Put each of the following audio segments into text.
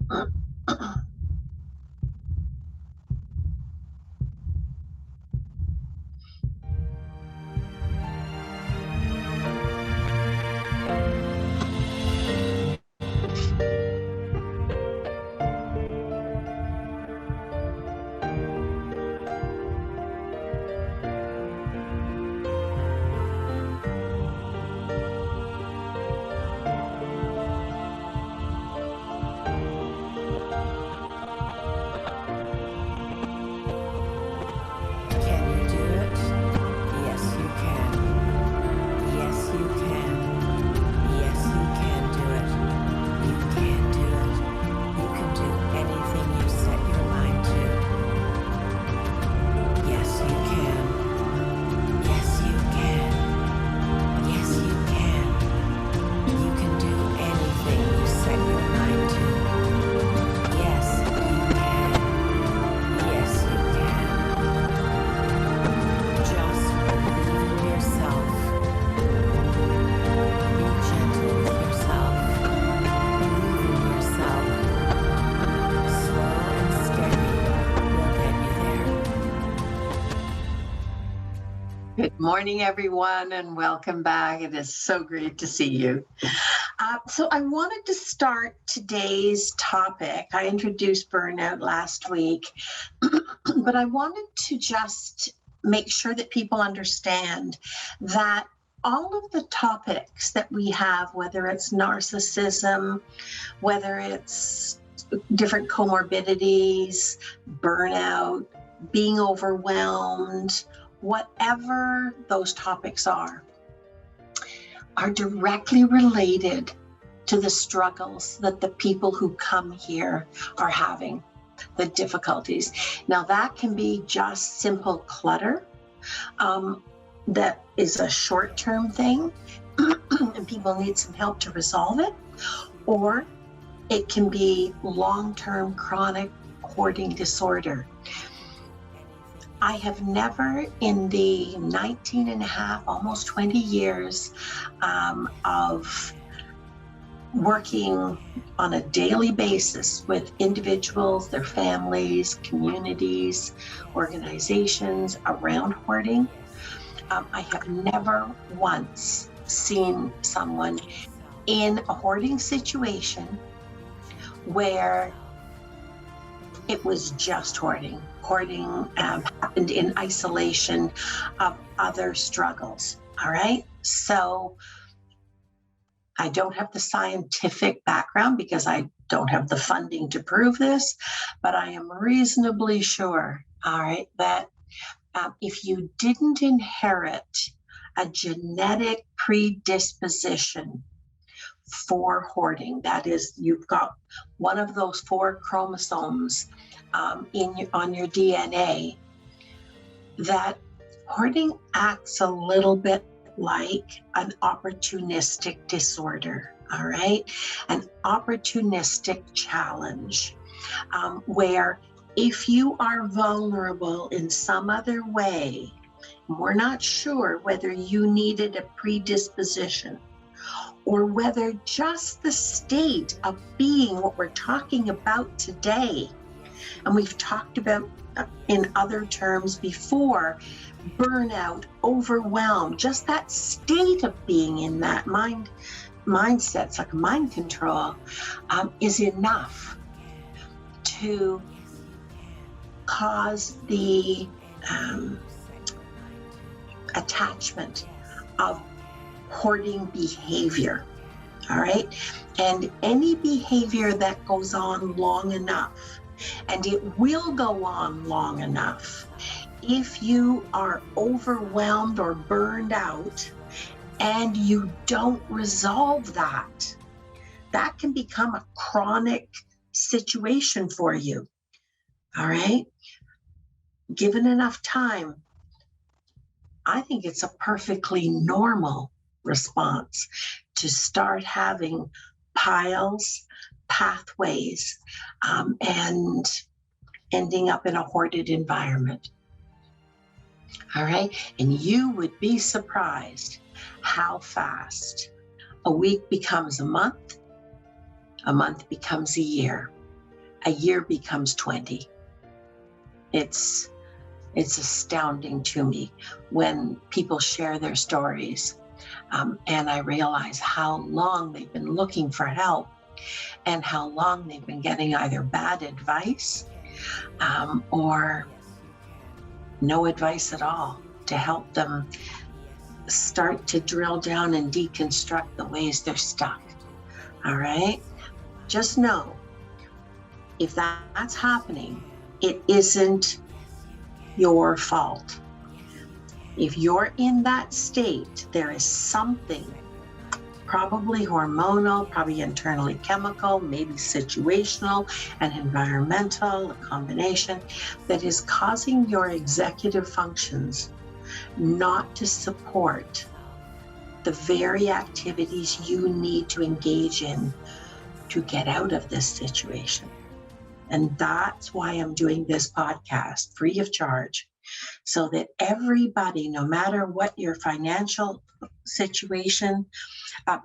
Good morning, everyone, and welcome back. It is so great to see you. So I wanted to start today's topic. I introduced burnout last week, but I wanted to just make sure that people understand that all of the topics that we have, whether it's narcissism, whether it's different comorbidities, burnout, being overwhelmed, whatever those topics are directly related to the struggles that the people who come here are having, the difficulties. Now, that can be just simple clutter. That is a short-term thing, and people need some help to resolve it. Or it can be long-term chronic hoarding disorder. I have never, in the 19 and a half, almost 20 years of working on a daily basis with individuals, their families, communities, organizations around hoarding, I have never once seen someone in a hoarding situation where it was just hoarding. Hoarding happened in isolation of other struggles, all right? So I don't have the scientific background because I don't have the funding to prove this, but I am reasonably sure, all right, that if you didn't inherit a genetic predisposition for hoarding, that is, you've got one of those 4 chromosomes on your DNA, that hoarding acts a little bit like an opportunistic disorder, all right? An opportunistic challenge, where if you are vulnerable in some other way, we're not sure whether you needed a predisposition or whether just the state of being what we're talking about today, and we've talked about in other terms before, burnout, overwhelmed, just that state of being in that mindset, it's like mind control, is enough to cause the attachment of hoarding behavior, all right? And any behavior that goes on long enough, and it will go on long enough, if you are overwhelmed or burned out and you don't resolve that, that can become a chronic situation for you, all right? Given enough time, I think it's a perfectly normal response to start having piles, pathways, and ending up in a hoarded environment. All right, and you would be surprised how fast a week becomes a month becomes a year. a year becomes 20. It's astounding to me when people share their stories. And I realize how long they've been looking for help and how long they've been getting either bad advice or no advice at all to help them start to drill down and deconstruct the ways they're stuck. All right? Just know, if that's happening, it isn't your fault. If you're in that state, there is something, probably hormonal, probably internally chemical, maybe situational and environmental, a combination, that is causing your executive functions not to support the very activities you need to engage in to get out of this situation. And that's why I'm doing this podcast free of charge, so that everybody, no matter what your financial situation,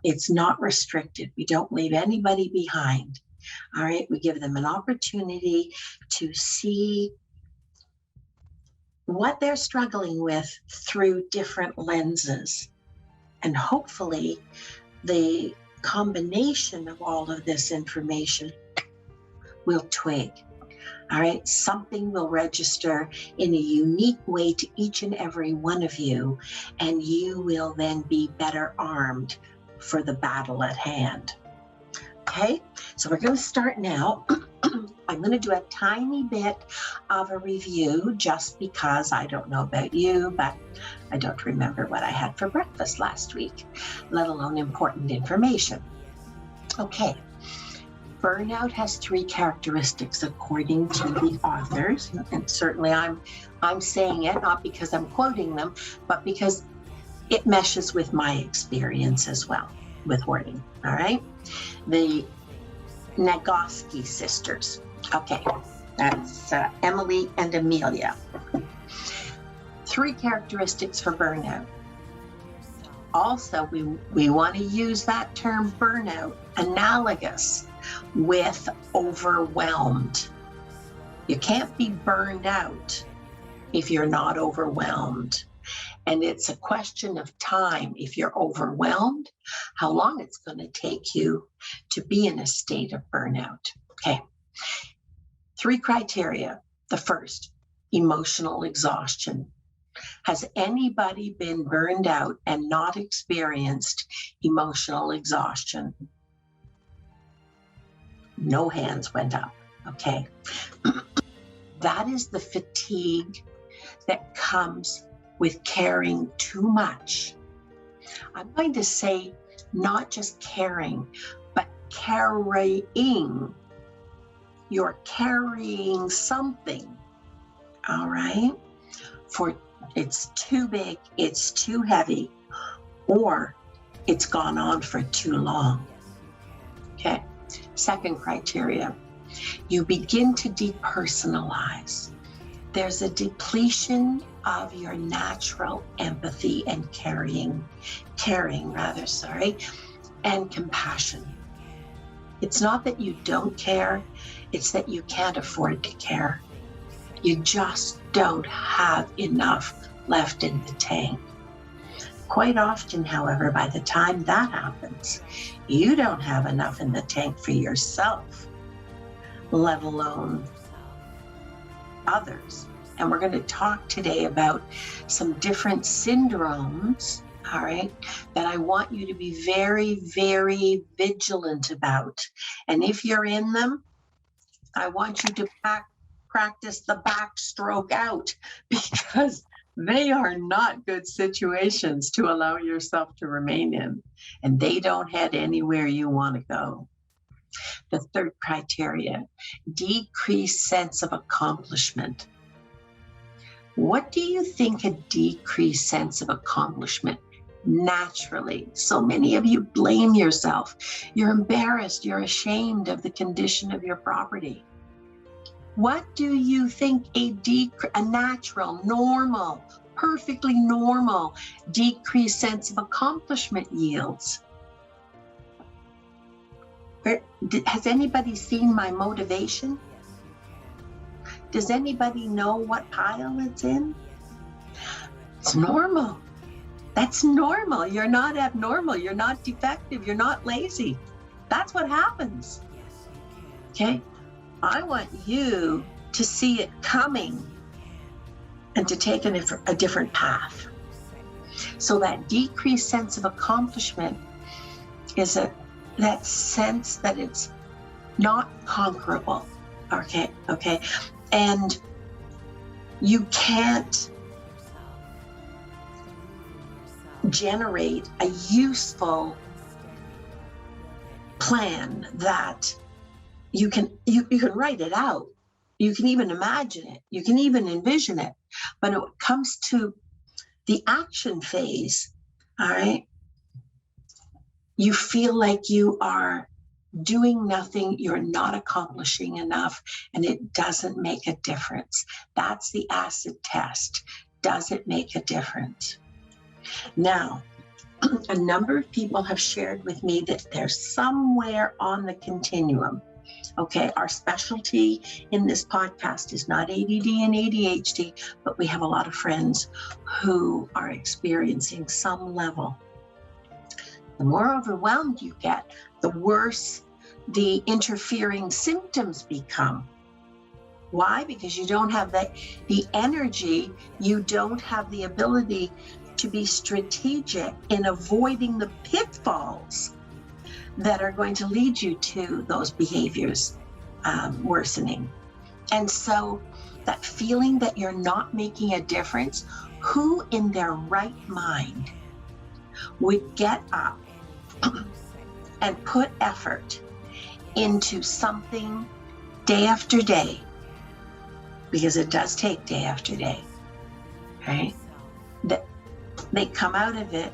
it's not restricted. We don't leave anybody behind. All right. We give them an opportunity to see what they're struggling with through different lenses. And hopefully the combination of all of this information will twig. All right, something will register in a unique way to each and every one of you, and you will then be better armed for the battle at hand. Okay, so we're going to start now. I'm going to do a tiny bit of a review just because I don't know about you, but I don't remember what I had for breakfast last week, let alone important information. Okay. Burnout has 3 characteristics according to the authors, and certainly I'm saying it not because I'm quoting them, but because it meshes with my experience as well with wording. All right, the Nagoski sisters. Okay, that's Emily and Amelia. 3 characteristics for burnout. Also, we want to use that term burnout analogous with overwhelmed. You can't be burned out if you're not overwhelmed. And it's a question of time. If you're overwhelmed, how long it's going to take you to be in a state of burnout. Okay. 3 criteria. The first, emotional exhaustion. Has anybody been burned out and not experienced emotional exhaustion? No hands went up. Okay. That is the fatigue that comes with caring too much. I'm going to say not just caring, but carrying. You're carrying something. All right. For it's too big, it's too heavy, or it's gone on for too long. Okay. Second criteria, you begin to depersonalize. There's a depletion of your natural empathy and caring, and compassion. It's not that you don't care, it's that you can't afford to care. You just don't have enough left in the tank. Quite often, however, by the time that happens, you don't have enough in the tank for yourself, let alone others. And we're going to talk today about some different syndromes, all right, that I want you to be very, very vigilant about. And if you're in them, I want you to practice the backstroke out, because they are not good situations to allow yourself to remain in, and they don't head anywhere you want to go. The third criteria, decreased sense of accomplishment. What do you think a decreased sense of accomplishment naturally? So many of you blame yourself. You're embarrassed, you're ashamed of the condition of your property. What do you think a natural, normal, perfectly normal, decreased sense of accomplishment yields? Has anybody seen my motivation? Does anybody know what pile it's in? It's normal. That's normal. You're not abnormal. You're not defective. You're not lazy. That's what happens. Okay? I want you to see it coming and to take a different path. So that decreased sense of accomplishment is that sense that it's not conquerable. Okay? And you can't generate a useful plan that you can write it out. You can even imagine it. You can even envision it. But when it comes to the action phase, all right, you feel like you are doing nothing, you're not accomplishing enough, and it doesn't make a difference. That's the acid test. Does it make a difference? Now, a number of people have shared with me that they're somewhere on the continuum. Okay, our specialty in this podcast is not ADD and ADHD, but we have a lot of friends who are experiencing some level. The more overwhelmed you get, the worse the interfering symptoms become. Why? Because you don't have the energy, you don't have the ability to be strategic in avoiding the pitfalls that are going to lead you to those behaviors worsening. And so that feeling that you're not making a difference, who in their right mind would get up and put effort into something day after day, because it does take day after day, right? That they come out of it,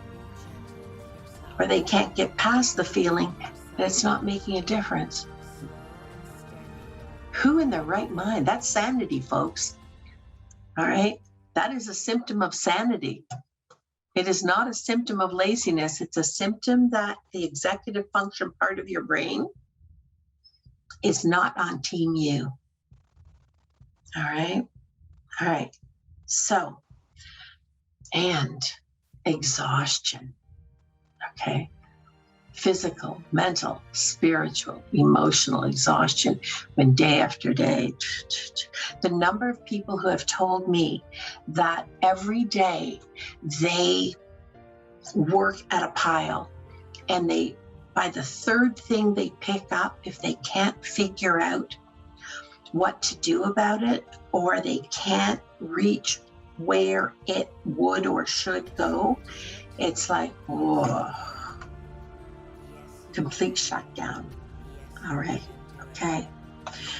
or they can't get past the feeling that it's not making a difference. Who in their right mind? That's sanity, folks. All right? That is a symptom of sanity. It is not a symptom of laziness. It's a symptom that the executive function part of your brain is not on team you. All right? All right. So, and exhaustion. Okay? Physical, mental, spiritual, emotional exhaustion when day after day. The number of people who have told me that every day they work at a pile, and they, by the third thing they pick up, if they can't figure out what to do about it, or they can't reach where it would or should go, it's like, whoa. Complete shutdown. All right. Okay.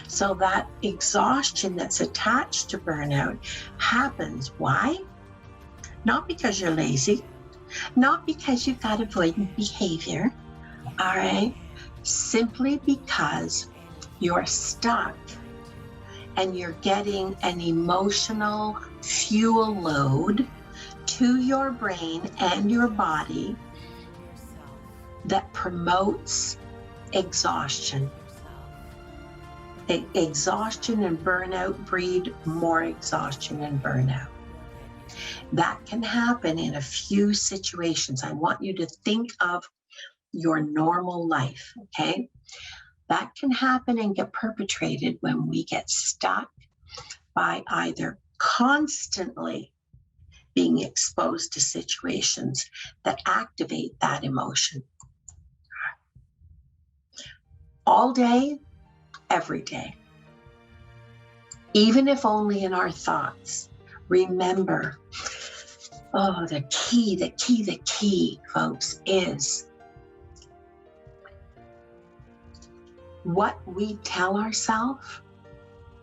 So that exhaustion that's attached to burnout happens. Why? Not because you're lazy, not because you've got avoidant behavior. All right. Simply because you're stuck and you're getting an emotional fuel load to your brain and your body that promotes exhaustion. Exhaustion and burnout breed more exhaustion and burnout. That can happen in a few situations. I want you to think of your normal life, okay? That can happen and get perpetrated when we get stuck by either constantly being exposed to situations that activate that emotion. All day, every day. Even if only in our thoughts. Remember, the key, folks, is what we tell ourselves,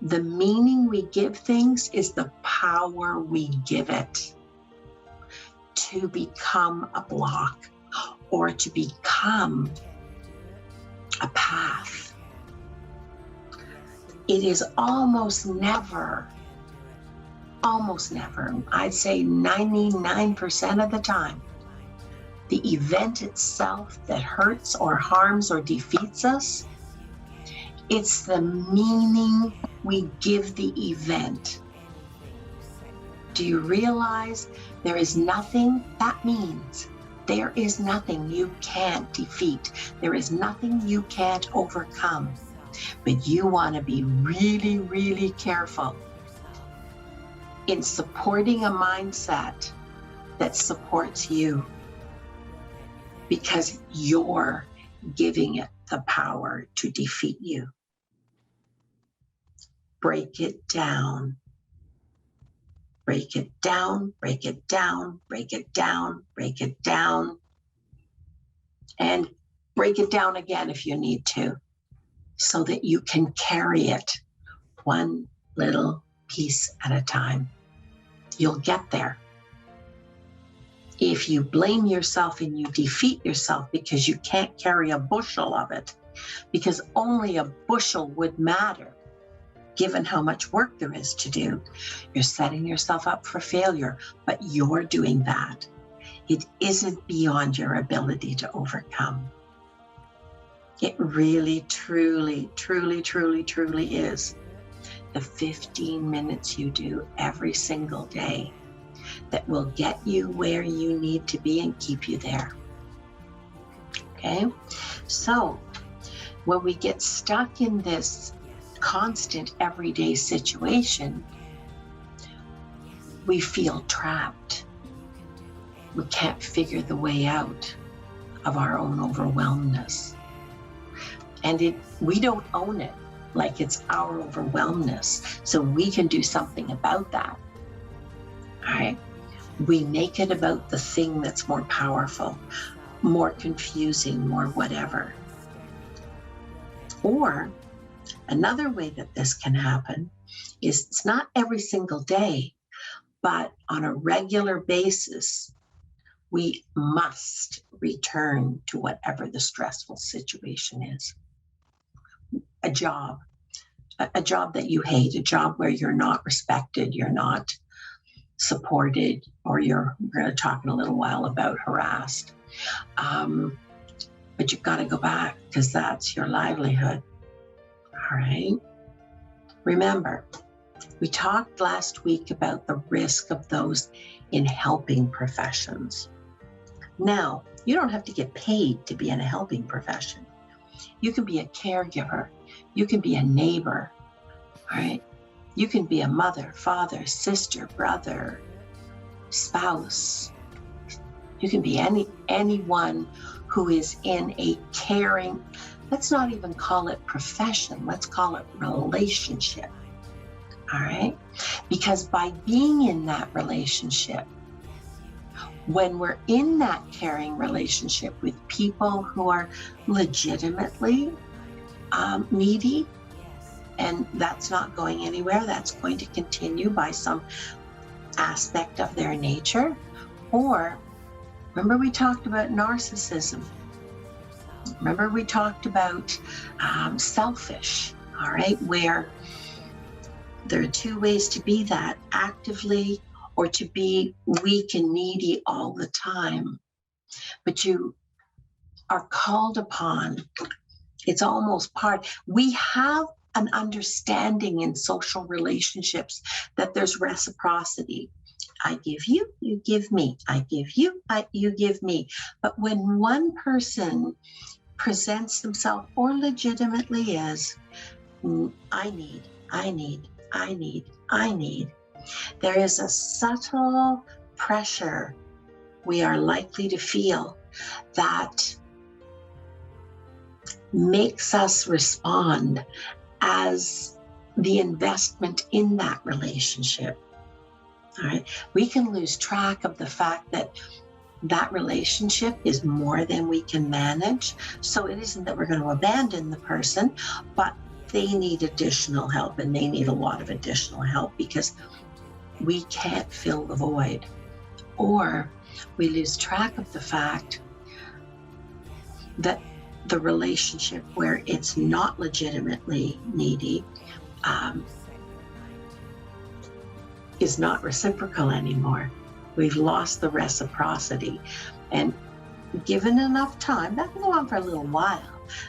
the meaning we give things is the power we give it to become a block or to become a path. It is almost never, I'd say 99% of the time, the event itself that hurts or harms or defeats us It's the meaning we give the event. Do you realize there is nothing? That means there is nothing you can't defeat. There is nothing you can't overcome. But you want to be really, really careful in supporting a mindset that supports you, because you're giving it the power to defeat you. Break it down. Break it down, break it down, break it down, break it down, and break it down again if you need to, so that you can carry it one little piece at a time. You'll get there. If you blame yourself and you defeat yourself because you can't carry a bushel of it, because only a bushel would matter, given how much work there is to do, you're setting yourself up for failure, but you're doing that. It isn't beyond your ability to overcome. It really, truly, truly, truly, truly is. The 15 minutes you do every single day that will get you where you need to be and keep you there. Okay? So when we get stuck in this constant everyday situation, we feel trapped. We can't figure the way out of our own overwhelmness. And we don't own it like it's our overwhelmness, so we can do something about that. All right? We make it about the thing that's more powerful, more confusing, more whatever. Or another way that this can happen is it's not every single day, but on a regular basis, we must return to whatever the stressful situation is. A job that you hate, a job where you're not respected, you're not supported, or we're going to talk in a little while about harassed. But you've got to go back because that's your livelihood. All right. Remember, we talked last week about the risk of those in helping professions. Now, you don't have to get paid to be in a helping profession. You can be a caregiver. You can be a neighbor. All right. You can be a mother, father, sister, brother, spouse. You can be anyone who is in a caring, let's not even call it profession, let's call it relationship. All right? Because by being in that relationship, when we're in that caring relationship with people who are legitimately needy, and that's not going anywhere, that's going to continue by some aspect of their nature. Or remember we talked about narcissism. Remember we talked about selfish, all right, where there are two ways to be that, actively or to be weak and needy all the time. But you are called upon, it's almost part, we have an understanding in social relationships that there's reciprocity. I give you, you give me. I give you, you give me. But when one person presents themselves, or legitimately is, I need, there is a subtle pressure we are likely to feel that makes us respond as the investment in that relationship. All right, we can lose track of the fact that that relationship is more than we can manage. So it isn't that we're going to abandon the person, but they need additional help, and they need a lot of additional help because we can't fill the void. Or we lose track of the fact that the relationship where it's not legitimately needy is not reciprocal anymore. We've lost the reciprocity. And given enough time, that can go on for a little while,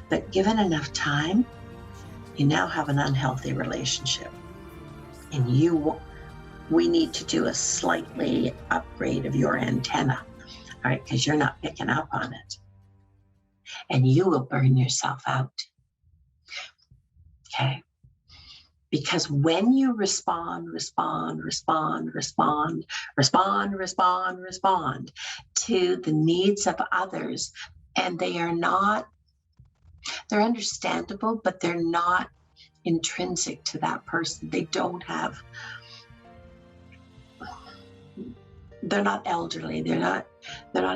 but given enough time, you now have an unhealthy relationship, and we need to do a slightly upgrade of your antenna, all right, because you're not picking up on it, and you will burn yourself out. Okay. Because when you respond to the needs of others, and they're understandable, but they're not intrinsic to that person. They're not elderly. They're not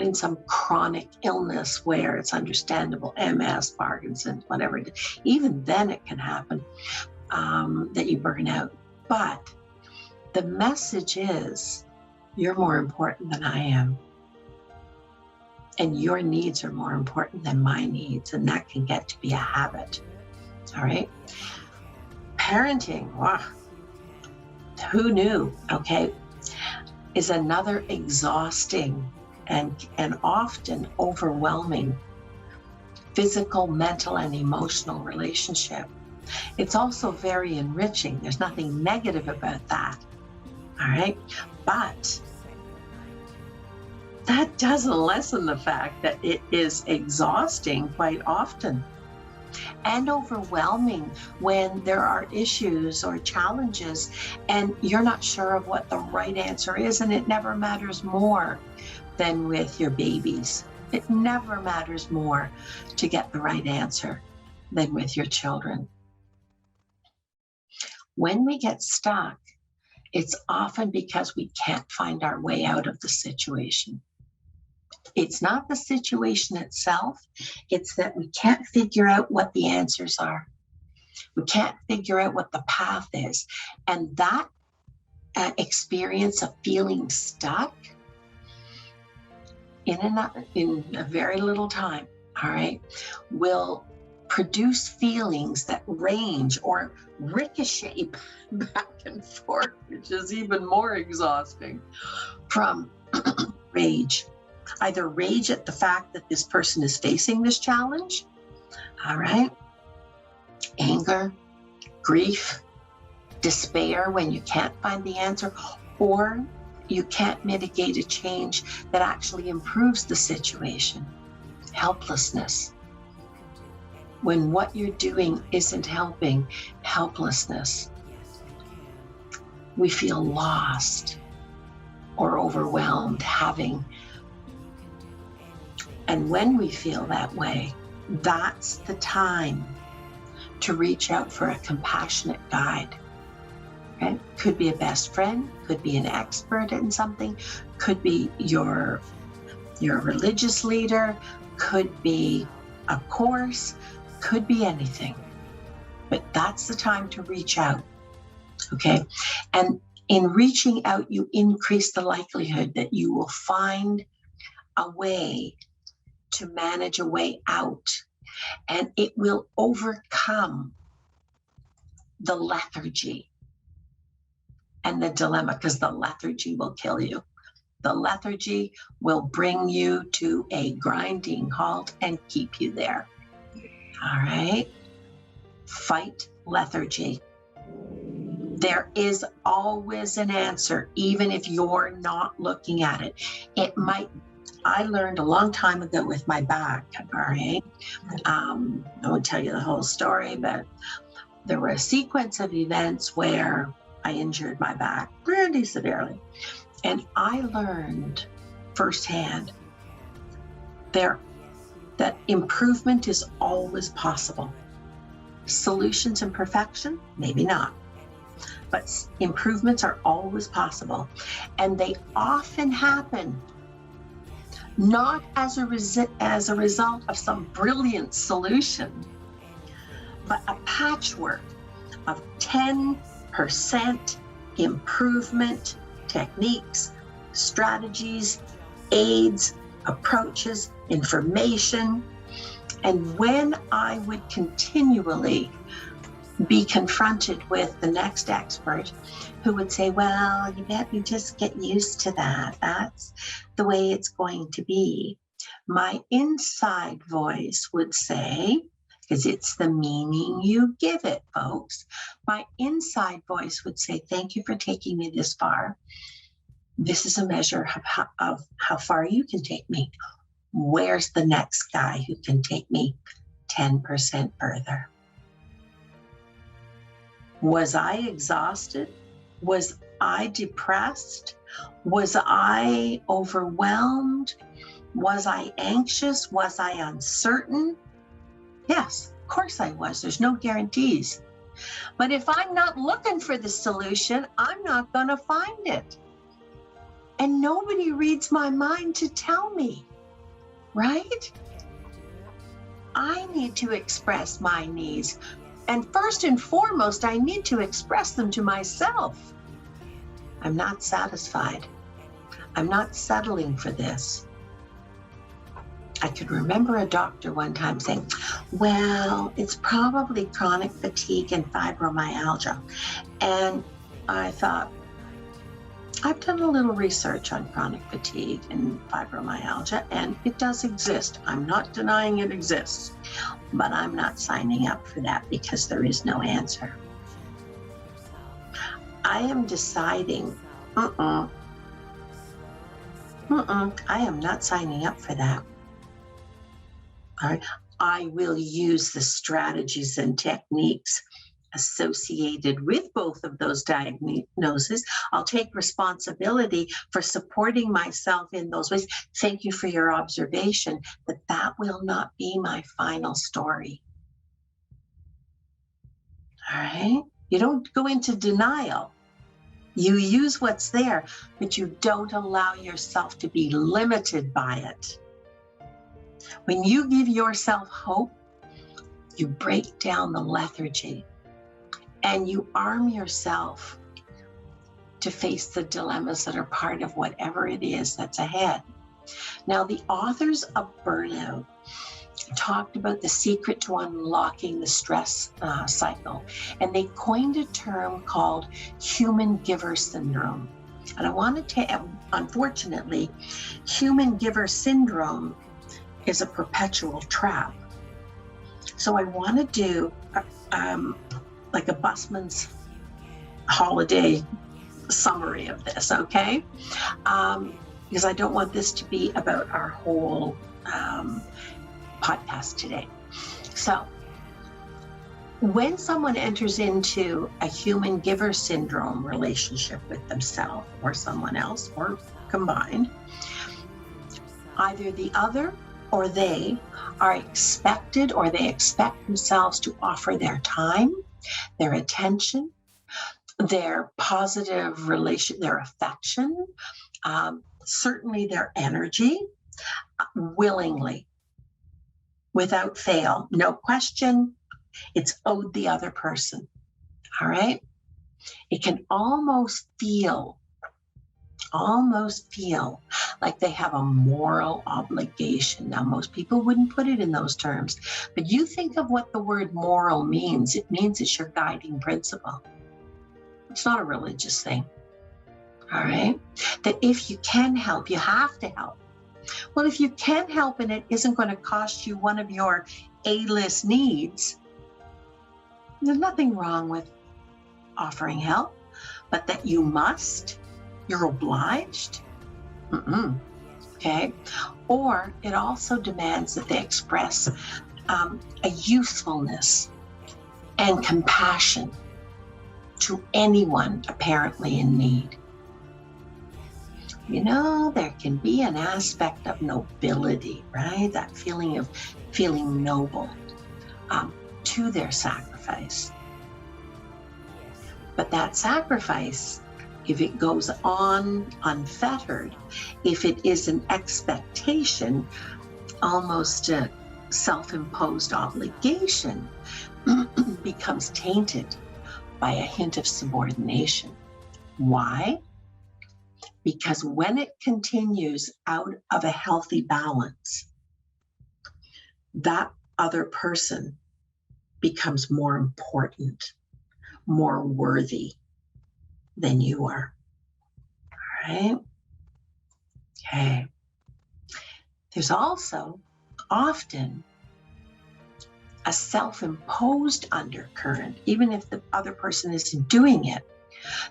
in some chronic illness where it's understandable, MS, Parkinson's, whatever. Even then it can happen. That you burn out. But the message is, you're more important than I am. And your needs are more important than my needs. And that can get to be a habit. All right. Parenting, wow. Who knew? Okay. Is another exhausting and often overwhelming physical, mental, and emotional relationship. It's also very enriching. There's nothing negative about that. All right. But that doesn't lessen the fact that it is exhausting quite often and overwhelming when there are issues or challenges and you're not sure of what the right answer is. And it never matters more than with your babies. It never matters more to get the right answer than with your children. When we get stuck, it's often because we can't find our way out of the situation. It's not the situation itself, it's that we can't figure out what the answers are. We can't figure out what the path is. And that experience of feeling stuck in a very little time, all right, will produce feelings that range or ricochet back and forth, which is even more exhausting, from rage. Either rage at the fact that this person is facing this challenge, all right, anger, grief, despair when you can't find the answer, or you can't mitigate a change that actually improves the situation, helplessness. When what you're doing isn't helping, helplessness. We feel lost or overwhelmed, and when we feel that way, that's the time to reach out for a compassionate guide. Okay? Could be a best friend, could be an expert in something, could be your religious leader, could be a course, could be anything. But that's the time to reach out. Okay? And in reaching out, you increase the likelihood that you will find a way to manage a way out, and it will overcome the lethargy and the dilemma, because the lethargy will kill you. The lethargy will bring you to a grinding halt and keep you there. All right? Fight lethargy. There is always an answer, even if you're not looking at it. I learned a long time ago with my back, all right? I won't tell you the whole story, but there were a sequence of events where I injured my back pretty severely. And I learned firsthand that improvement is always possible. Solutions and perfection, maybe not. But improvements are always possible. And they often happen not as a result of some brilliant solution, but a patchwork of 10% improvement techniques, strategies, aids, approaches, information. And when I would continually be confronted with the next expert who would say, well, you just get used to that. That's the way it's going to be. My inside voice would say, because it's the meaning you give it, folks. My inside voice would say, thank you for taking me this far. This is a measure of how far you can take me. Where's the next guy who can take me 10% further? Was I exhausted? Was I depressed? Was I overwhelmed? Was I anxious? Was I uncertain? Yes, of course I was. There's no guarantees. But if I'm not looking for the solution, I'm not going to find it. And nobody reads my mind to tell me, right? I need to express my needs. And first and foremost, I need to express them to myself. I'm not satisfied. I'm not settling for this. I could remember a doctor one time saying, well, it's probably chronic fatigue and fibromyalgia. And I thought, I've done a little research on chronic fatigue and fibromyalgia, and it does exist. I'm not denying it exists, but I'm not signing up for that because there is no answer. I am deciding, I am not signing up for that. All right. I will use the strategies and techniques associated with both of those diagnoses. I'll take responsibility for supporting myself in those ways. Thank you for your observation, but that will not be my final story. All right? You don't go into denial. You use what's there, but you don't allow yourself to be limited by it. When you give yourself hope, you break down the lethargy and you arm yourself to face the dilemmas that are part of whatever it is that's ahead. Now, the authors of Burnout talked about the secret to unlocking the stress cycle, and they coined a term called human giver syndrome. And I wanted to, unfortunately, human giver syndrome is a perpetual trap. So I want to do like a busman's holiday summary of this, okay? Because I don't want this to be about our whole podcast today. So when someone enters into a human giver syndrome relationship with themselves or someone else or combined, either the other or they are expected, or they expect themselves to offer their time, their attention, their positive relation, their affection, certainly their energy, willingly, without fail, no question. It's owed the other person. All right. It can almost feel like they have a moral obligation. Now, most people wouldn't put it in those terms, but you think of what the word moral means. It means it's your guiding principle. It's not a religious thing. All right. That if you can help, you have to help. Well, if you can help and it isn't going to cost you one of your A-list needs, there's nothing wrong with offering help, but that you must, you're obliged. Okay. Or it also demands that they express a usefulness and compassion to anyone apparently in need. You know, there can be an aspect of nobility, right? That feeling of feeling noble to their sacrifice. But that sacrifice, if it goes on unfettered, if it is an expectation, almost a self-imposed obligation, becomes tainted by a hint of subordination. Why? Because when it continues out of a healthy balance, that other person becomes more important, more worthy than you are. All right? Okay. There's also often a self-imposed undercurrent, even if the other person isn't doing it,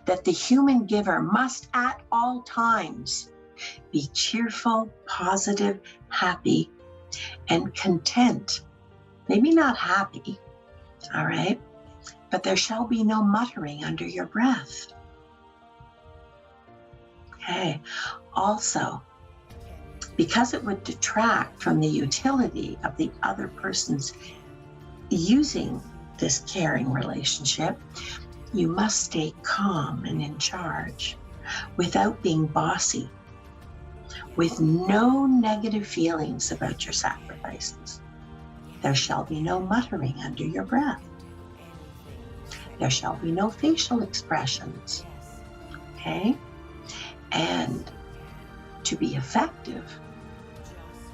that the human giver must at all times be cheerful, positive, happy, and content. Maybe not happy, all right? But there shall be no muttering under your breath. Okay. Also, because it would detract from the utility of the other person's using this caring relationship, you must stay calm and in charge without being bossy, with no negative feelings about your sacrifices. There shall be no muttering under your breath. There shall be no facial expressions. Okay? And to be effective,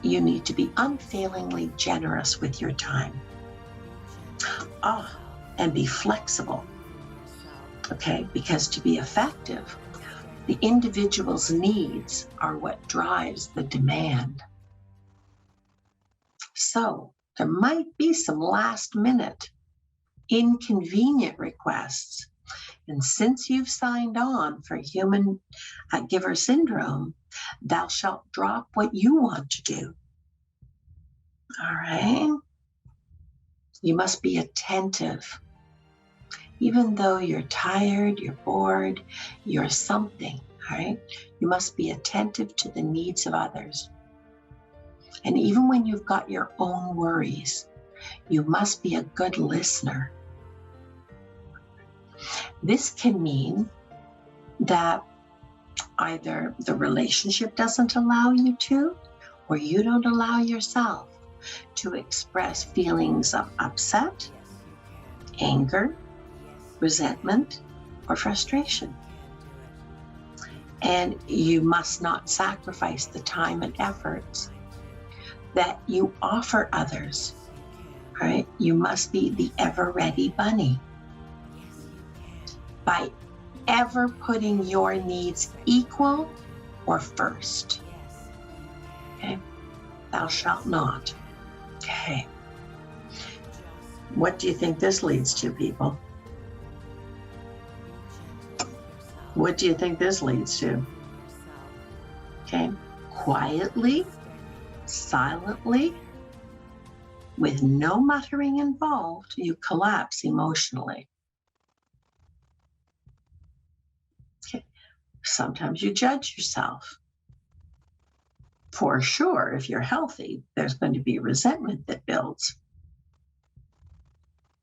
you need to be unfailingly generous with your time. And be flexible. Okay? Because to be effective, the individual's needs are what drives the demand. So there might be some last-minute inconvenient requests. And since you've signed on for human giver syndrome, thou shalt drop what you want to do. All right? You must be attentive. Even though you're tired, you're bored, you're something, all right? You must be attentive to the needs of others. And even when you've got your own worries, you must be a good listener. This can mean that either the relationship doesn't allow you to, or you don't allow yourself to express feelings of upset, anger, resentment, or frustration. And you must not sacrifice the time and efforts that you offer others, right? You must be the ever-ready bunny. By ever putting your needs equal or first. Okay? Thou shalt not. Okay. What do you think this leads to, people? What do you think this leads to? Okay. Quietly, silently, with no muttering involved, you collapse emotionally. Okay. Sometimes you judge yourself. For sure, if you're healthy, there's going to be resentment that builds.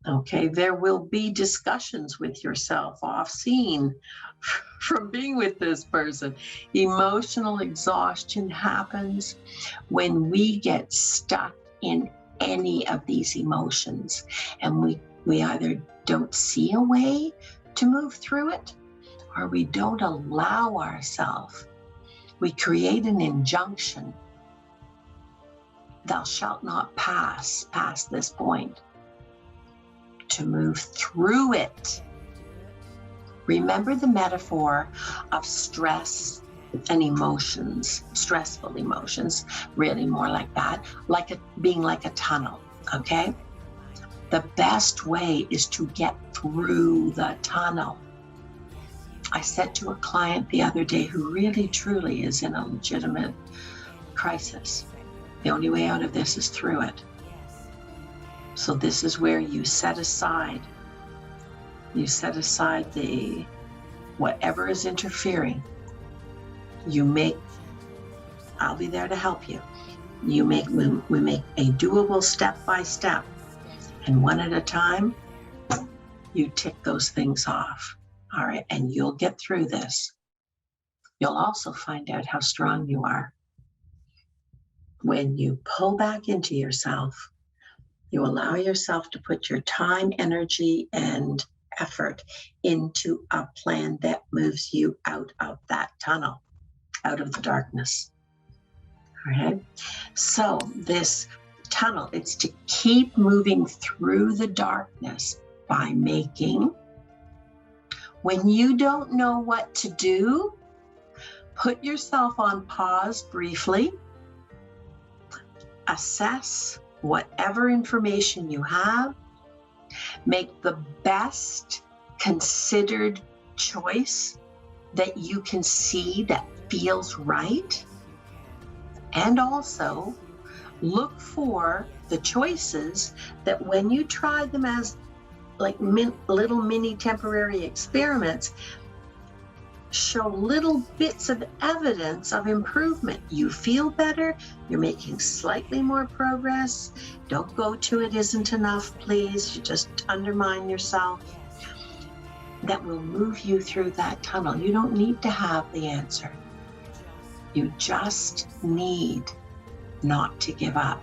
Okay, there will be discussions with yourself off scene from being with this person. Emotional exhaustion happens when we get stuck in any of these emotions, and we either don't see a way to move through it, or we don't allow ourselves. We create an injunction. Thou shalt not pass past this point. To move through it. Remember the metaphor of stress and emotions, stressful emotions, really more like that, being like a tunnel, okay? The best way is to get through the tunnel. I said to a client the other day who really truly is in a legitimate crisis, the only way out of this is through it. So this is where you set aside the whatever is interfering. I'll be there to help you. We make a doable step by step, and one at a time, you tick those things off. All right, and you'll get through this. You'll also find out how strong you are. When you pull back into yourself, you allow yourself to put your time, energy, and effort into a plan that moves you out of that tunnel, out of the darkness. All right. So this tunnel, it's to keep moving through the darkness by making, when you don't know what to do, put yourself on pause briefly, assess whatever information you have, make the best considered choice that you can see that feels right. And also look for the choices that when you try them as like little mini temporary experiments, show little bits of evidence of improvement. You feel better, you're making slightly more progress. Don't go to it isn't enough, please. You just undermine yourself. That will move you through that tunnel. You don't need to have the answer. You just need not to give up.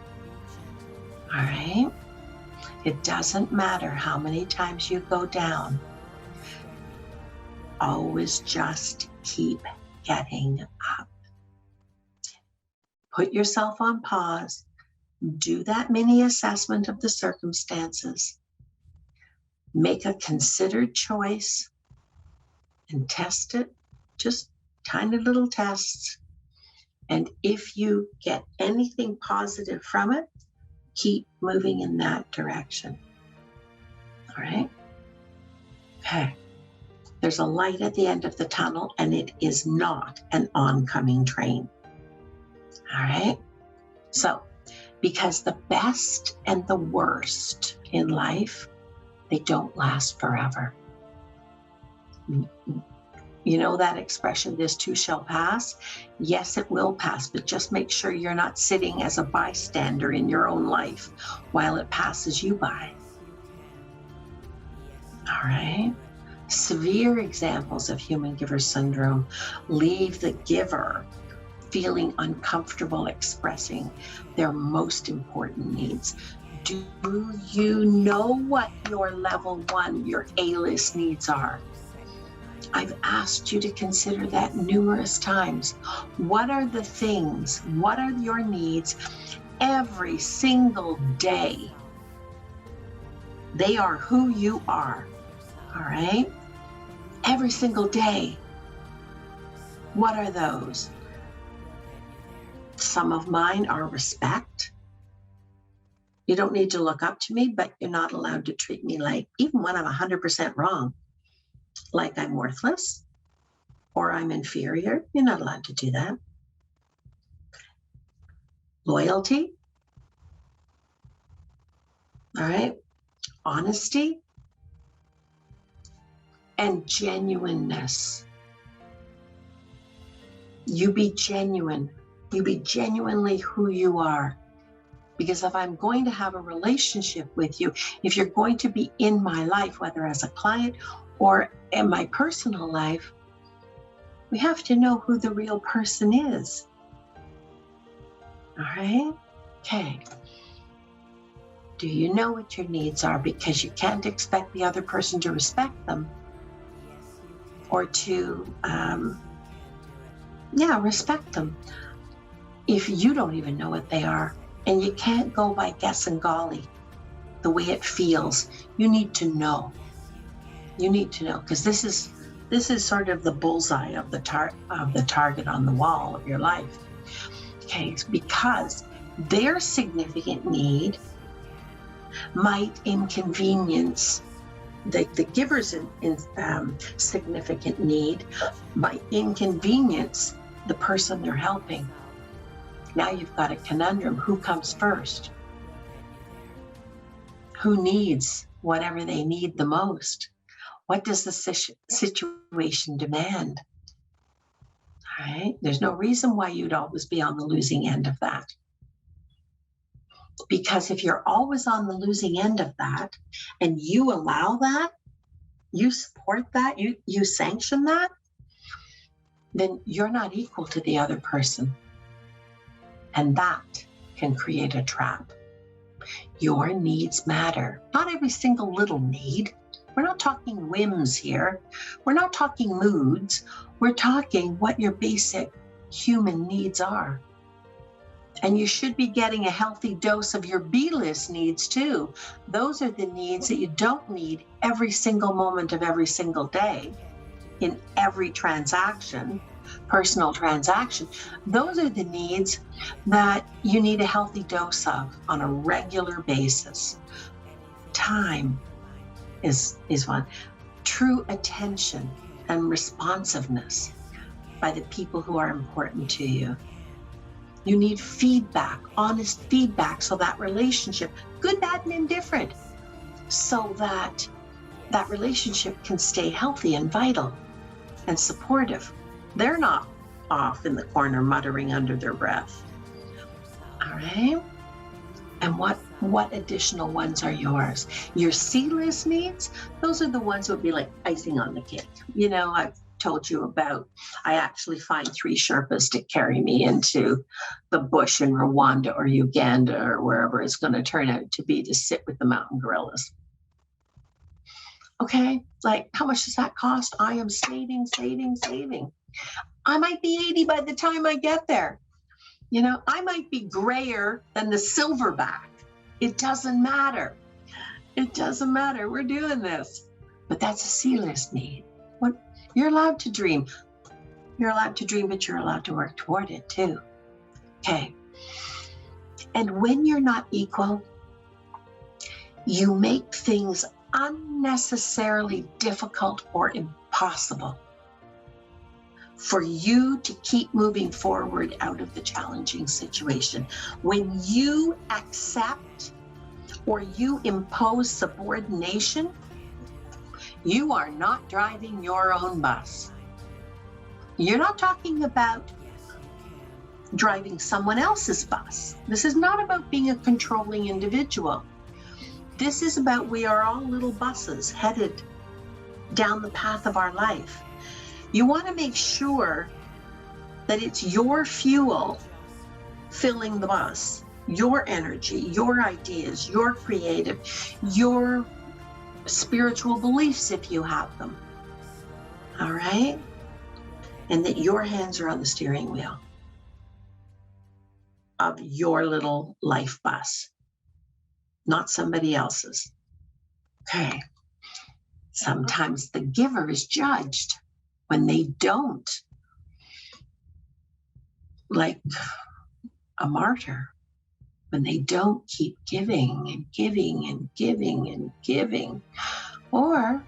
All right? It doesn't matter how many times you go down. Always just keep getting up. Put yourself on pause. Do that mini assessment of the circumstances. Make a considered choice and test it. Just tiny little tests. And if you get anything positive from it, keep moving in that direction. All right? Okay. There's a light at the end of the tunnel, and it is not an oncoming train. All right? So, because the best and the worst in life, they don't last forever. You know that expression, this too shall pass? Yes, it will pass, but just make sure you're not sitting as a bystander in your own life while it passes you by. All right? Severe examples of human giver syndrome leave the giver feeling uncomfortable expressing their most important needs. Do you know what your level 1, your A-list needs are? I've asked you to consider that numerous times. What are the things? What are your needs every single day? They are who you are, all right? Every single day. What are those? Some of mine are respect. You don't need to look up to me, but you're not allowed to treat me like, even when I'm 100% wrong, like I'm worthless or I'm inferior. You're not allowed to do that. Loyalty. All right. Honesty and genuineness. You be genuine. You be genuinely who you are. Because if I'm going to have a relationship with you, if you're going to be in my life, whether as a client or in my personal life, we have to know who the real person is. All right? Okay. Do you know what your needs are? Because you can't expect the other person to respect them or to, respect them if you don't even know what they are. And you can't go by guess and golly, the way it feels. You need to know. You need to know, because this is sort of the bullseye of the target on the wall of your life. Okay, it's because their significant need might inconvenience the giver's significant need might inconvenience the person they're helping. Now you've got a conundrum. Who comes first? Who needs whatever they need the most? What does the situation demand? All right. There's no reason why you'd always be on the losing end of that. Because if you're always on the losing end of that and you allow that, you support that, you sanction that, then you're not equal to the other person. And that can create a trap. Your needs matter. Not every single little need. We're not talking whims here. We're not talking moods. We're talking what your basic human needs are. And you should be getting a healthy dose of your B-list needs too. Those are the needs that you don't need every single moment of every single day in every transaction. personal transaction. Those are the needs that you need a healthy dose of on a regular basis. Time is one. True attention and responsiveness by the people who are important to you. You need feedback, honest feedback, so that relationship, good, bad, and indifferent, so that that relationship can stay healthy and vital and supportive. They're not off in the corner muttering under their breath. All right? And what additional ones are yours? Your C-list needs, those are the ones that would be like icing on the cake. You know, I've told you about, I actually find 3 Sherpas to carry me into the bush in Rwanda or Uganda or wherever it's going to turn out to be, to sit with the mountain gorillas. Okay, like how much does that cost? I am saving. I might be 80 by the time I get there. You know, I might be grayer than the silverback. It doesn't matter. It doesn't matter. We're doing this. But that's a C-list need. What you're allowed to dream. You're allowed to dream, but you're allowed to work toward it too. Okay. And when you're not equal, you make things unnecessarily difficult or impossible for you to keep moving forward out of the challenging situation. When you accept or you impose subordination, you are not driving your own bus. You're not talking about driving someone else's bus. This is not about being a controlling individual. This is about, we are all little buses headed down the path of our life. You want to make sure that it's your fuel filling the bus, your energy, your ideas, your creative, your spiritual beliefs if you have them. All right? And that your hands are on the steering wheel of your little life bus, not somebody else's. Okay. Sometimes the giver is judged when they don't, like a martyr, when they don't keep giving and giving and giving and giving, or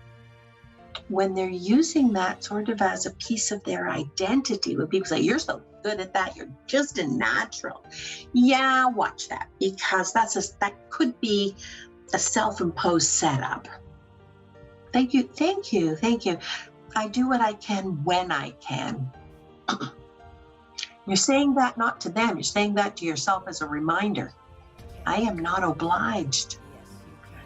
when they're using that sort of as a piece of their identity, when people say, you're so good at that, you're just a natural. Yeah, watch that, because that could be a self-imposed setup. Thank you. I do what I can when I can. You're saying that not to them, you're saying that to yourself as a reminder. I am not obliged.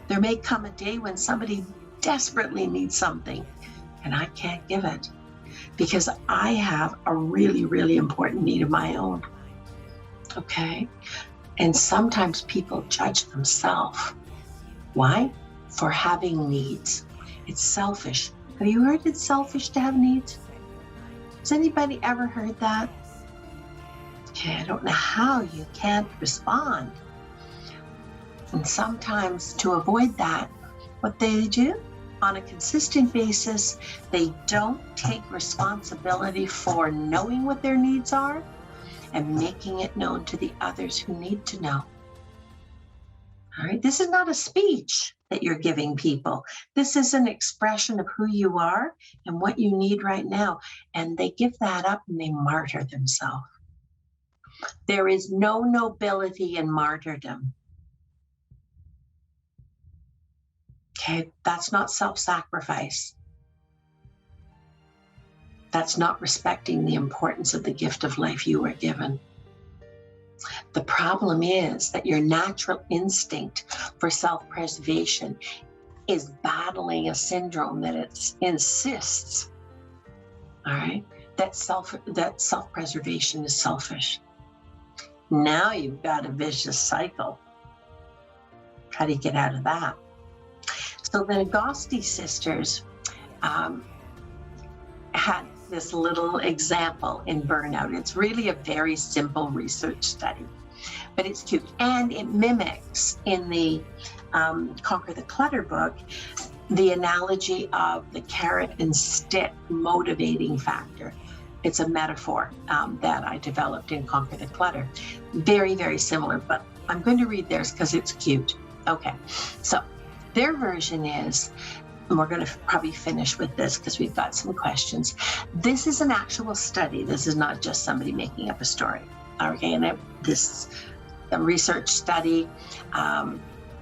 There may come a day when somebody desperately needs something and I can't give it because I have a really, really important need of my own. Okay? And sometimes people judge themselves. Why? For having needs. It's selfish. Have you heard it's selfish to have needs? Has anybody ever heard that? Okay, I don't know how you can't respond. And sometimes to avoid that, what they do on a consistent basis, they don't take responsibility for knowing what their needs are and making it known to the others who need to know. All right, this is not a speech that you're giving people. This is an expression of who you are and what you need right now. And they give that up and they martyr themselves. There is no nobility in martyrdom. Okay, that's not self-sacrifice. That's not respecting the importance of the gift of life you were given. The problem is that your natural instinct for self-preservation is battling a syndrome that it insists, all right, that self-preservation is selfish. Now you've got a vicious cycle. How do you get out of that? So the Nagosti sisters had this little example in burnout. It's really a very simple research study, but it's cute. And it mimics in the Conquer the Clutter book, the analogy of the carrot and stick motivating factor. It's a metaphor that I developed in Conquer the Clutter. Very, very similar, but I'm going to read theirs because it's cute. Okay, so their version is, and we're going to probably finish with this because we've got some questions. This is an actual study. This is not just somebody making up a story. Okay, and this research study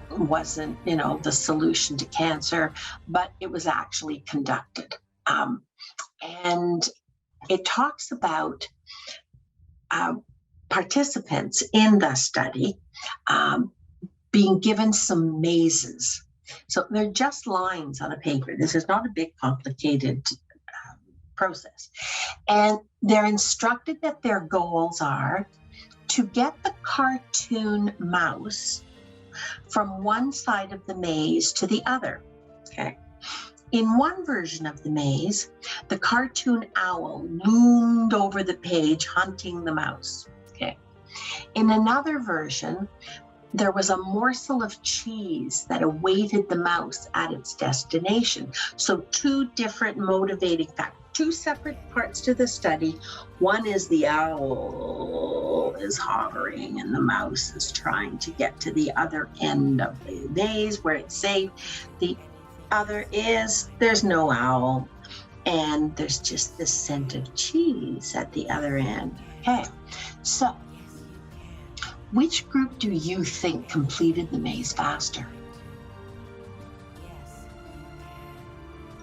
wasn't, the solution to cancer, but it was actually conducted. And it talks about participants in the study being given some mazes. So they're just lines on a paper. This is not a big, complicated process. And they're instructed that their goals are to get the cartoon mouse from one side of the maze to the other. Okay. In one version of the maze, the cartoon owl loomed over the page, hunting the mouse. Okay. In another version, there was a morsel of cheese that awaited the mouse at its destination. So two different motivating factors, two separate parts to the study. One is the owl is hovering and the mouse is trying to get to the other end of the maze where it's safe. The other is there's no owl and there's just the scent of cheese at the other end. Okay, so which group do you think completed the maze faster?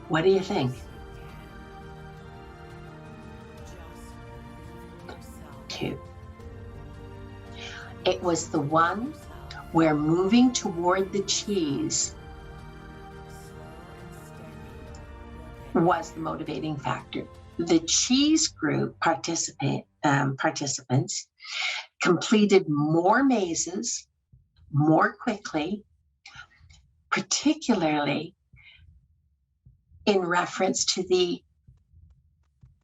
What do you think? Two. It was the one where moving toward the cheese was the motivating factor. The cheese group participants completed more mazes more quickly, particularly in reference to the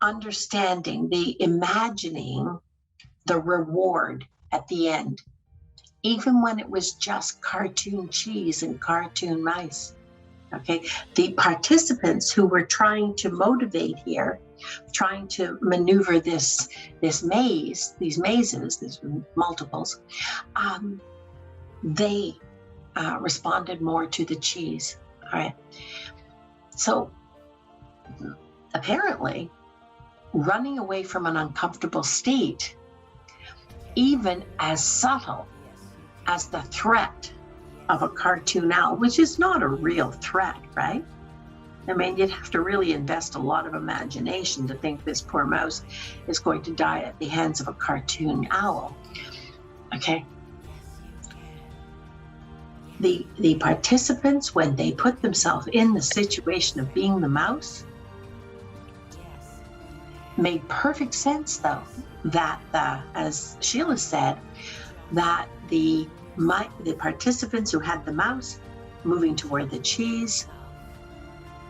understanding, the imagining the reward at the end, even when it was just cartoon cheese and cartoon mice. Okay, the participants who were trying to motivate here, trying to maneuver this maze, these mazes, these multiples, they responded more to the cheese. All right. So apparently, running away from an uncomfortable state, even as subtle as the threat of a cartoon owl, which is not a real threat, right? I mean, you'd have to really invest a lot of imagination to think this poor mouse is going to die at the hands of a cartoon owl. Okay. The participants, when they put themselves in the situation of being the mouse, made perfect sense, though, that as Sheila said, that the participants who had the mouse moving toward the cheese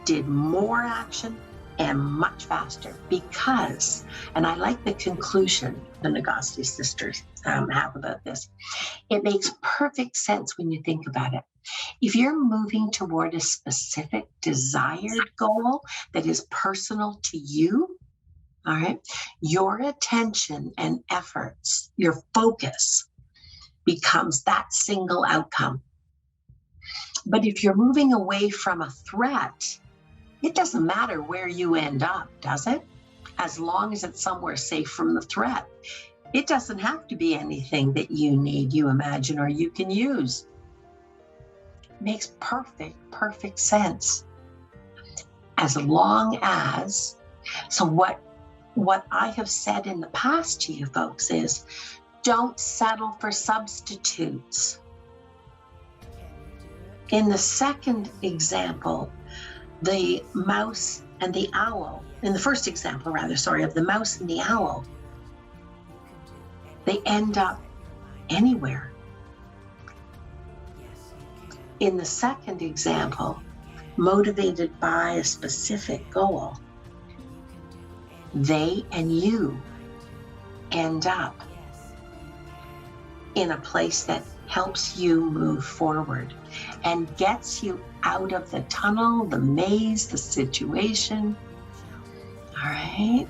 did more action and much faster because, and I like the conclusion the Nagasti sisters have about this, it makes perfect sense when you think about it. If you're moving toward a specific desired goal that is personal to you, all right, your attention and efforts, your focus becomes that single outcome. But if you're moving away from a threat, it doesn't matter where you end up, does it? As long as it's somewhere safe from the threat. It doesn't have to be anything that you need, you imagine, or you can use. It makes perfect sense. As long as, so what I have said in the past to you folks is, don't settle for substitutes. In the second example, the mouse and the owl, in the first example, of the mouse and the owl, they end up anywhere. In the second example, motivated by a specific goal, they and you end up in a place that helps you move forward and gets you out of the tunnel, the maze, the situation. All right.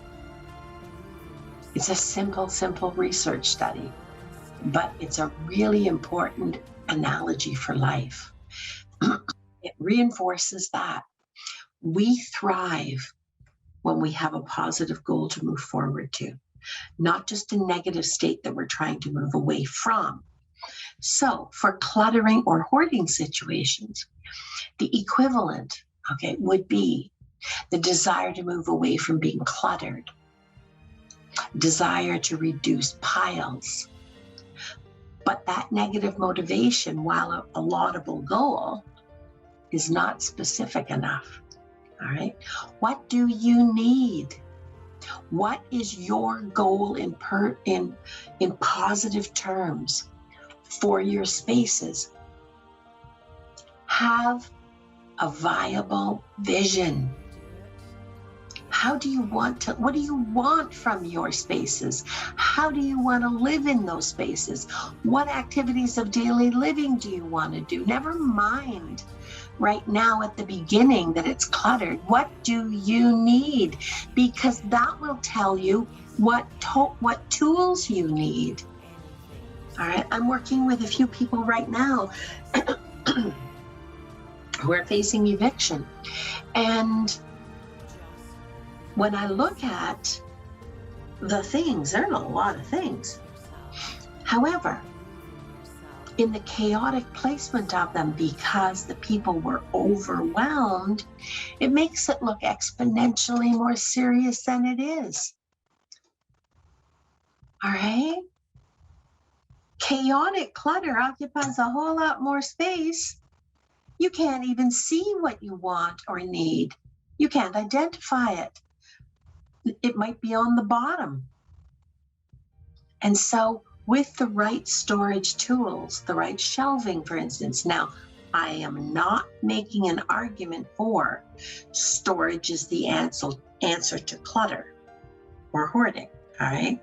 It's a simple research study, but it's a really important analogy for life. It reinforces that we thrive when we have a positive goal to move forward to, not just a negative state that we're trying to move away from. So for cluttering or hoarding situations, the equivalent, okay, would be the desire to move away from being cluttered, desire to reduce piles. But that negative motivation, while a laudable goal, is not specific enough. All right. What do you need? What is your goal in positive terms for your spaces? Have a viable vision. What do you want from your spaces? How do you want to live in those spaces? What activities of daily living do you want to do? Never mind right now at the beginning that it's cluttered. What do you need? Because that will tell you what tools you need. All right, I'm working with a few people right now who are facing eviction. And when I look at the things, there are a lot of things. However, in the chaotic placement of them, because the people were overwhelmed, it makes it look exponentially more serious than it is. All right? Chaotic clutter occupies a whole lot more space. You can't even see what you want or need. You can't identify it. It might be on the bottom. And so with the right storage tools, the right shelving, for instance, now I am not making an argument for storage is the answer to clutter or hoarding, all right?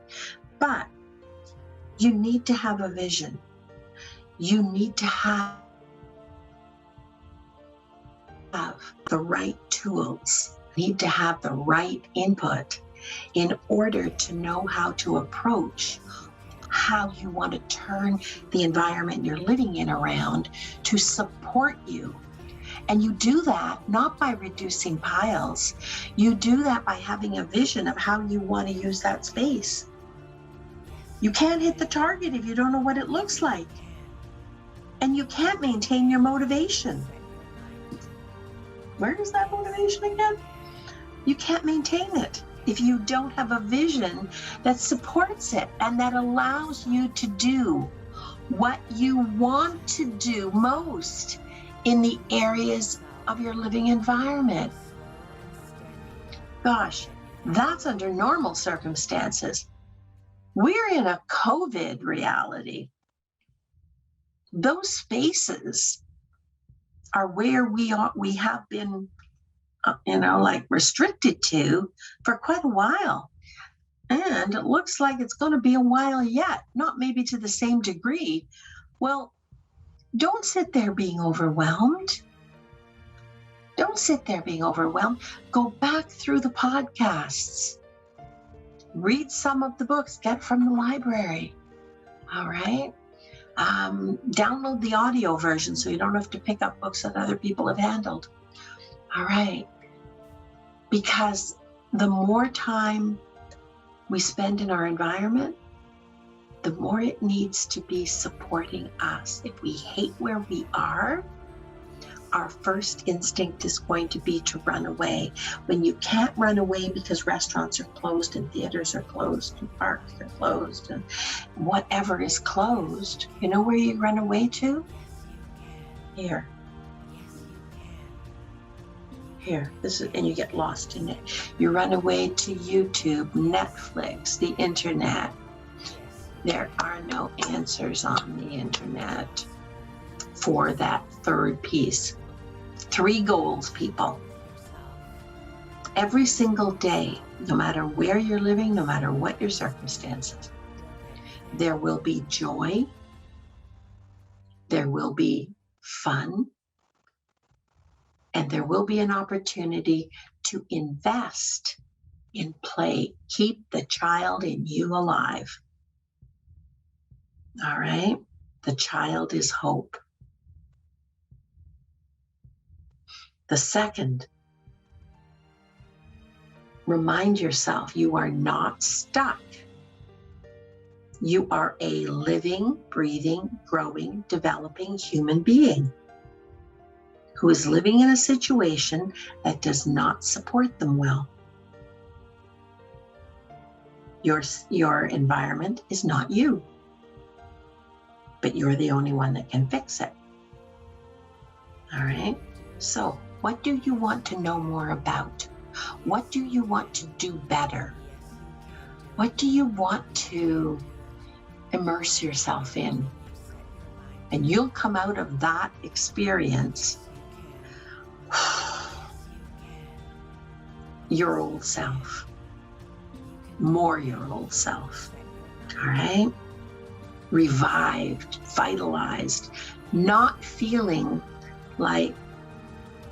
But you need to have a vision. You need to have the right tools, need to have the right input in order to know how to approach how you want to turn the environment you're living in around to support you. And you do that not by reducing piles. You do that by having a vision of how you want to use that space. You can't hit the target if you don't know what it looks like. And you can't maintain your motivation. Where is that motivation again? You can't maintain it if you don't have a vision that supports it and that allows you to do what you want to do most in the areas of your living environment. Gosh, that's under normal circumstances. We're in a COVID reality. Those spaces are where we have been restricted to for quite a while. And it looks like it's going to be a while yet, not maybe to the same degree. Well, don't sit there being overwhelmed. Don't sit there being overwhelmed. Go back through the podcasts. Read some of the books, get from the library. All right. Download the audio version so you don't have to pick up books that other people have handled. All right. Because the more time we spend in our environment, the more it needs to be supporting us. If we hate where we are, our first instinct is going to be to run away. When you can't run away because restaurants are closed and theaters are closed and parks are closed and whatever is closed, you know where you run away to? Here. And you get lost in it. You run away to YouTube, Netflix, the internet. There are no answers on the internet for that third piece. 3 goals, people. Every single day, no matter where you're living, no matter what your circumstances, there will be joy, there will be fun, and there will be an opportunity to invest in play. Keep the child in you alive. All right? The child is hope. The second, remind yourself you are not stuck. You are a living, breathing, growing, developing human being who is living in a situation that does not support them well. Your environment is not you, but you're the only one that can fix it. All right? So, what do you want to know more about? What do you want to do better? What do you want to immerse yourself in? And you'll come out of that experience your old self, more your old self. All right? Revived, vitalized, not feeling like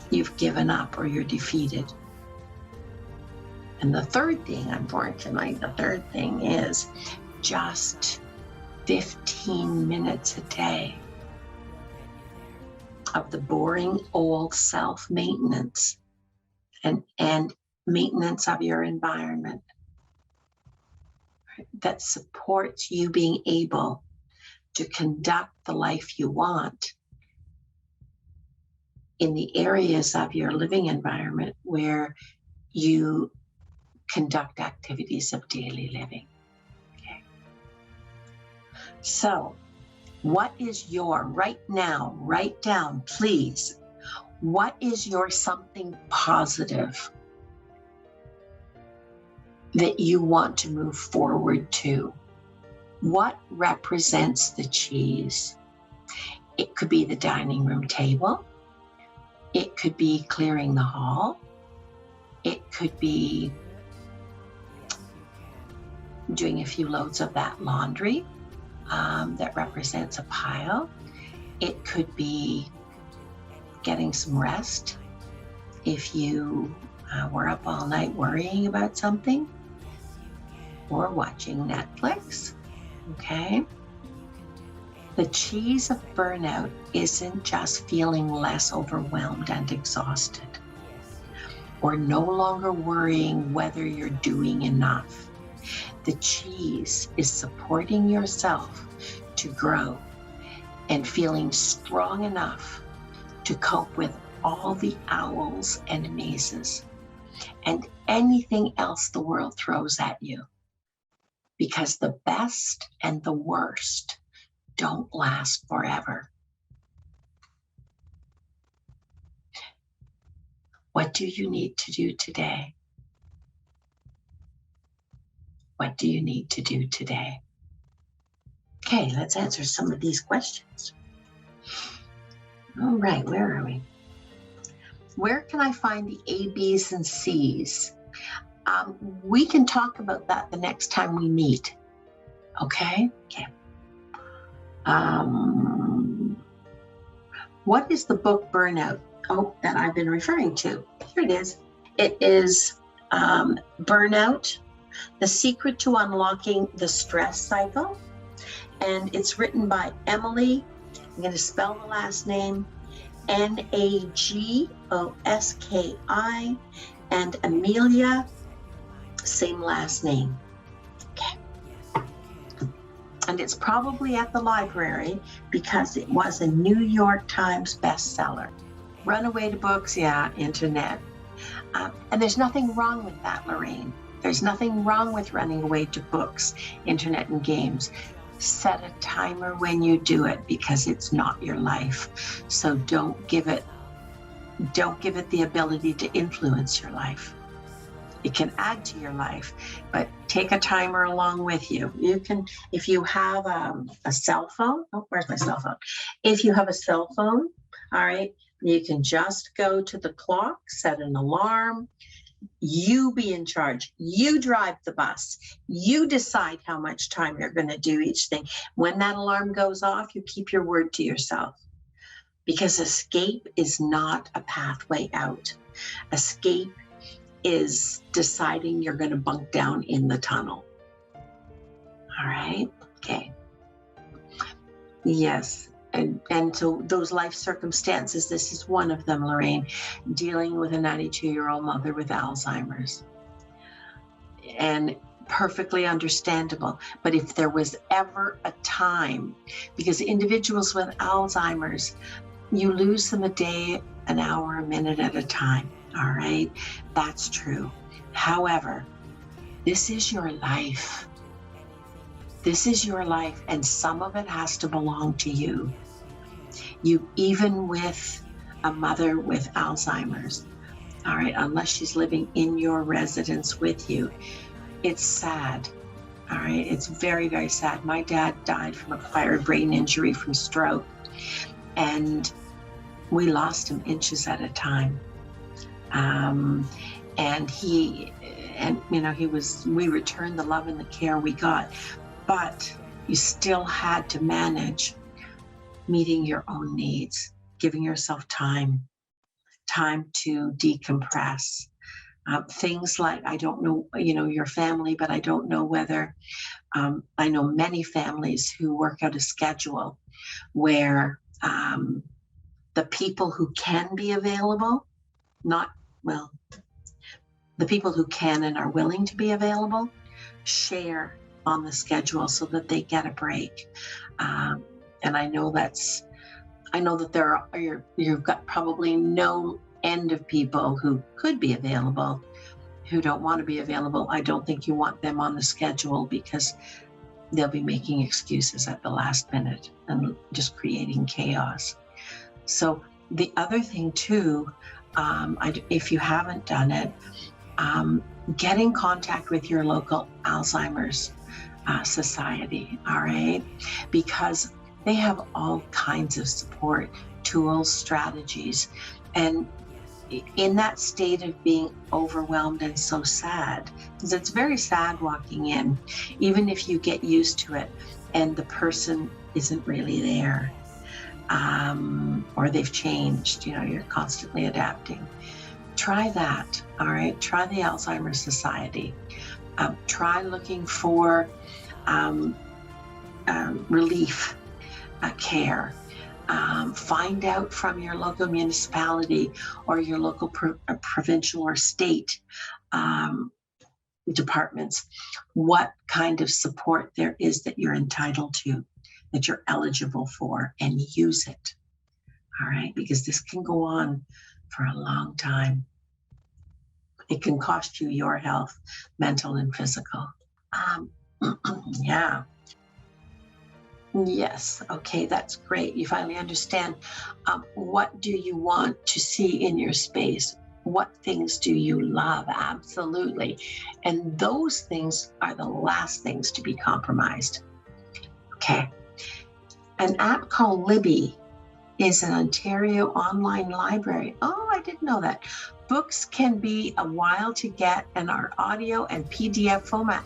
you've given up or you're defeated. And the third thing, unfortunately, is just 15 minutes a day of the boring old self-maintenance and maintenance of your environment that supports you being able to conduct the life you want in the areas of your living environment where you conduct activities of daily living. Okay. So, what is your, right now, write down, please, what is your something positive that you want to move forward to? What represents the cheese? It could be the dining room table. It could be clearing the hall. It could be doing a few loads of that laundry that represents a pile. It could be getting some rest if you were up all night worrying about something, or watching Netflix. Okay? The cheese of burnout isn't just feeling less overwhelmed and exhausted, or no longer worrying whether you're doing enough. The cheese is supporting yourself to grow and feeling strong enough to cope with all the owls and mazes and anything else the world throws at you. Because the best and the worst don't last forever. What do you need to do today? What do you need to do today? Okay, let's answer some of these questions. All right, where are we? Where can I find the A, B's, and C's? We can talk about that the next time we meet. Okay? Okay. What is the book Burnout? Oh, that I've been referring to. Here it is. It is Burnout, The Secret to Unlocking the Stress Cycle. And it's written by Emily, I'm going to spell the last name, Nagoski, and Amelia, same last name. Okay. And it's probably at the library because it was a New York Times bestseller. Run away to books, yeah, internet. And there's nothing wrong with that, Lorraine. There's nothing wrong with running away to books, internet, and games. Set a timer when you do it because it's not your life. So don't give it the ability to influence your life. It can add to your life, but take a timer along with you. You can, if you have a cell phone, oh, where's my cell phone? If you have a cell phone, all right, you can just go to the clock, set an alarm. You be in charge. You drive the bus. You decide how much time you're going to do each thing. When that alarm goes off, you keep your word to yourself, because escape is not a pathway out. Escape is deciding you're going to bunk down in the tunnel. All right. Okay. Yes. And so those life circumstances, this is one of them, Lorraine, dealing with a 92-year-old mother with Alzheimer's. And perfectly understandable. But if there was ever a time, because individuals with Alzheimer's, you lose them a day, an hour, a minute at a time. All right. That's true. However, this is your life. This is your life, and some of it has to belong to you. You, even with a mother with Alzheimer's, all right, unless she's living in your residence with you, it's sad. All right, it's very, very sad. My dad died from acquired brain injury from stroke, and we lost him inches at a time. And we returned the love and the care we got, but you still had to manage meeting your own needs, giving yourself time to decompress. Things like, I don't know, your family, but I don't know whether, I know many families who work out a schedule where the people who can be available, the people who can and are willing to be available, share on the schedule so that they get a break. And I know that you've got probably no end of people who could be available who don't want to be available. I don't think you want them on the schedule because they'll be making excuses at the last minute and just creating chaos. So the other thing too, if you haven't done it, get in contact with your local Alzheimer's society, all right? Because they have all kinds of support, tools, strategies. And in that state of being overwhelmed and so sad, because it's very sad walking in, even if you get used to it and the person isn't really there, or they've changed, you're constantly adapting. Try that, all right? Try the Alzheimer's Society. Try looking for relief care. Find out from your local municipality or your local provincial or state departments what kind of support there is that you're entitled to, that you're eligible for, and use it. All right, because this can go on for a long time. It can cost you your health, mental and physical. Yeah. Yes. Okay, that's great. You finally understand. What do you want to see in your space? What things do you love? Absolutely. And those things are the last things to be compromised. Okay. An app called Libby is an Ontario online library. Oh, I didn't know that. Books can be a while to get and are audio and PDF format.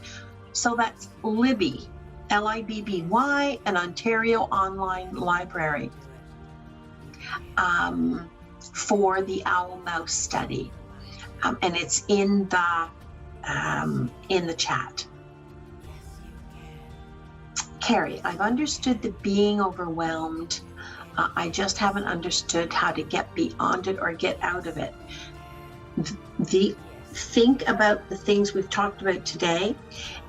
So that's Libby, Libby, an Ontario online library for the Owl Mouse study. And it's in the chat. Carrie, I've understood the being overwhelmed. I just haven't understood how to get beyond it or get out of it. Think about the things we've talked about today,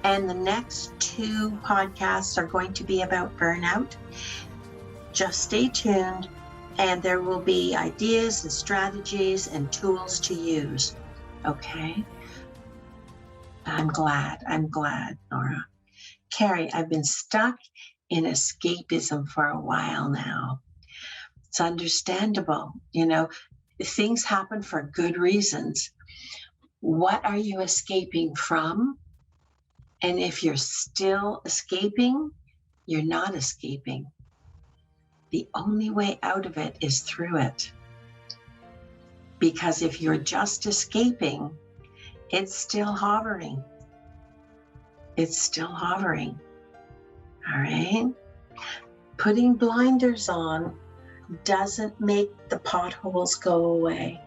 and the next 2 podcasts are going to be about burnout. Just stay tuned, and there will be ideas and strategies and tools to use. Okay? I'm glad, Nora. Carrie, I've been stuck in escapism for a while now. It's understandable, things happen for good reasons. What are you escaping from? And if you're still escaping, you're not escaping. The only way out of it is through it. Because if you're just escaping, it's still hovering. It's still hovering. All right? Putting blinders on doesn't make the potholes go away.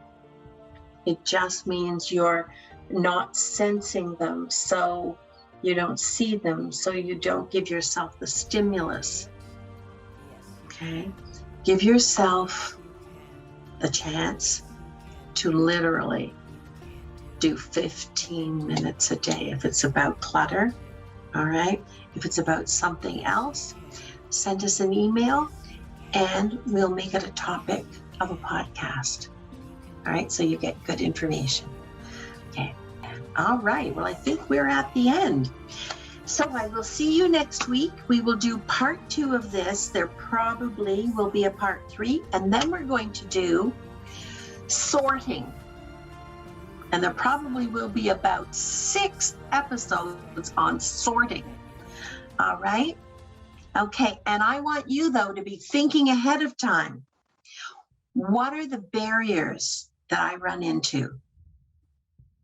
It just means you're not sensing them, so you don't see them, so you don't give yourself the stimulus. Okay? Give yourself the chance to literally do 15 minutes a day. If it's about clutter, all right? If it's about something else, send us an email and we'll make it a topic of a podcast. All right, so you get good information. Okay. All right, well, I think we're at the end. So I will see you next week. We will do part 2 of this. There probably will be a part 3, and then we're going to do sorting. And there probably will be about 6 episodes on sorting. All right? Okay, and I want you, though, to be thinking ahead of time. What are the barriers that I run into?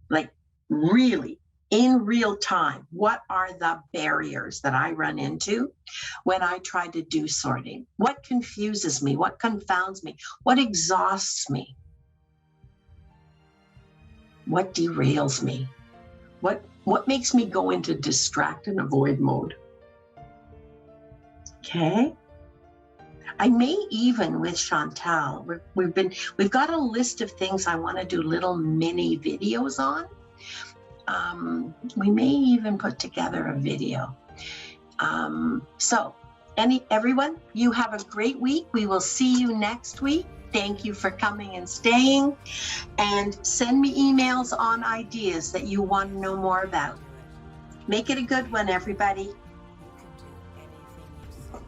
Like, really, in real time, what are the barriers that I run into when I try to do sorting? What confuses me? What confounds me? What exhausts me? What derails me? What makes me go into distract and avoid mode? Okay. I may even with Chantal, we've got a list of things I want to do little mini videos on. We may even put together a video. So everyone, you have a great week. We will see you next week. Thank you for coming and staying, and send me emails on ideas that you want to know more about. Make it a good one, everybody.